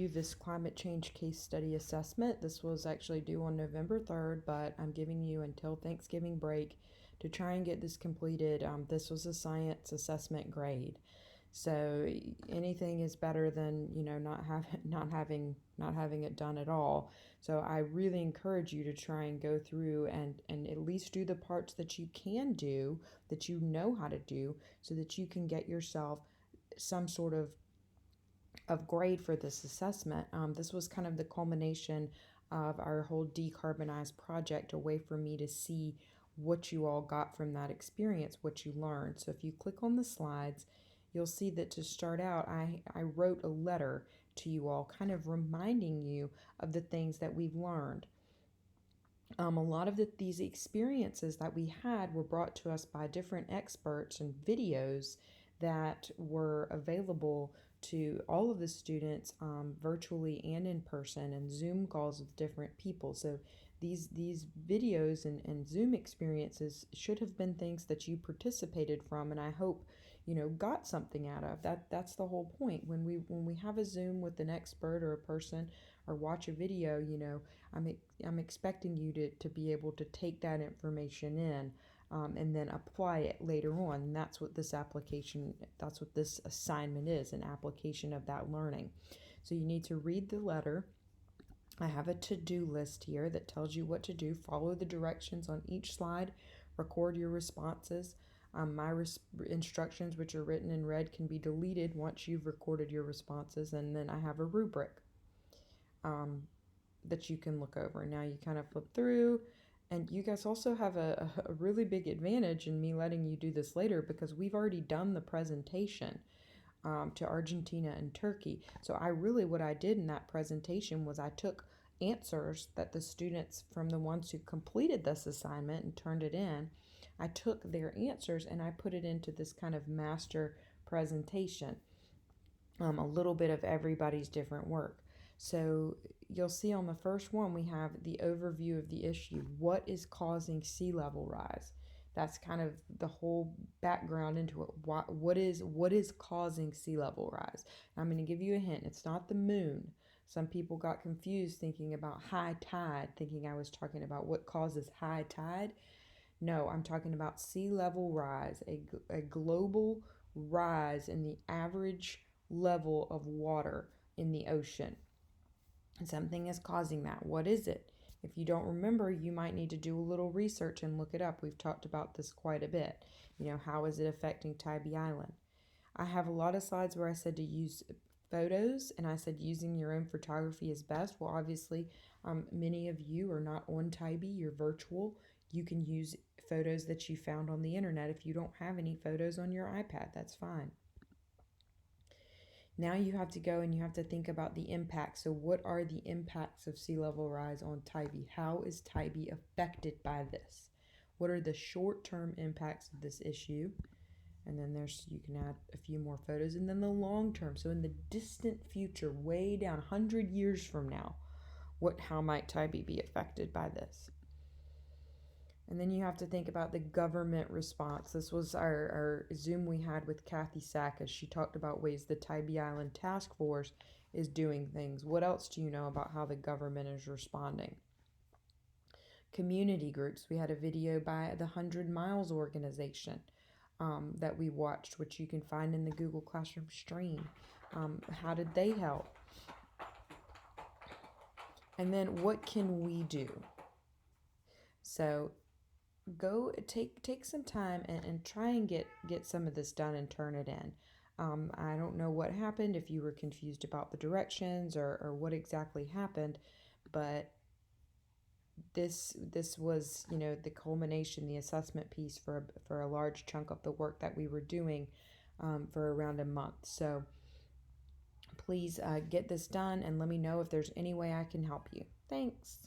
This climate change case study assessment. This was actually due on November 3rd, but I'm giving you until Thanksgiving break to try and get this completed. This was a science assessment grade. So anything is better than, not having it done at all. So I really encourage you to try and go through and at least do the parts that you can do, that you know how to do, so that you can get yourself some sort of grade for this assessment. This was kind of the culmination of our whole decarbonized project, a way for me to see what you all got from that experience, what you learned. So if you click on the slides, you'll see that to start out, I wrote a letter to you all, kind of reminding you of the things that we've learned. A lot of these experiences that we had were brought to us by different experts and videos that were available to all of the students, virtually and in person, and Zoom calls with different people. So these videos and Zoom experiences should have been things that you participated from, and I hope got something out of that. That's the whole point. When we have a Zoom with an expert or a person, or watch a video, I'm expecting you to be able to take that information in, and then apply it later on. And that's what this assignment is, an application of that learning. So you need to read the letter. I have a to-do list here that tells you what to do. Follow the directions on each slide. Record your responses. My instructions, which are written in red, can be deleted once you've recorded your responses. And then I have a rubric that you can look over. Now you kind of flip through, and you guys also have a really big advantage in me letting you do this later, because we've already done the presentation to Argentina and Turkey. So what I did in that presentation was I took answers that the students, from the ones who completed this assignment and turned it in, I took their answers and I put it into this kind of master presentation, a little bit of everybody's different work. So you'll see on the first one, we have the overview of the issue. What is causing sea level rise? That's kind of the whole background into it. What is causing sea level rise? I'm going to give you a hint. It's not the moon. Some people got confused thinking about high tide, thinking I was talking about what causes high tide. No, I'm talking about sea level rise, a global rise in the average level of water in the ocean. Something is causing that. What is it? If you don't remember, you might need to do a little research and look it up. We've talked about this quite a bit. How is it affecting Tybee Island? I have a lot of slides where I said to use photos, and I said using your own photography is best. Well, obviously, many of you are not on Tybee, you're virtual. You can use photos that you found on the internet. If you don't have any photos on your iPad, that's fine. Now you have to go and you have to think about the impacts. So what are the impacts of sea level rise on Tybee? How is Tybee affected by this? What are the short-term impacts of this issue? And then you can add a few more photos. And then the long term. So in the distant future, way down 100 years from now, how might Tybee be affected by this? And then you have to think about the government response. This was our Zoom we had with Kathy Sack, as she talked about ways the Tybee Island Task Force is doing things. What else do you know about how the government is responding? Community groups. We had a video by the 100 Miles organization that we watched, which you can find in the Google Classroom stream. How did they help? And then what can we do? So go take some time and try and get some of this done and turn it in. I don't know what happened, if you were confused about the directions or what exactly happened, but this was the culmination, the assessment piece for a large chunk of the work that we were doing for around a month. So please get this done and let me know if there's any way I can help you. Thanks.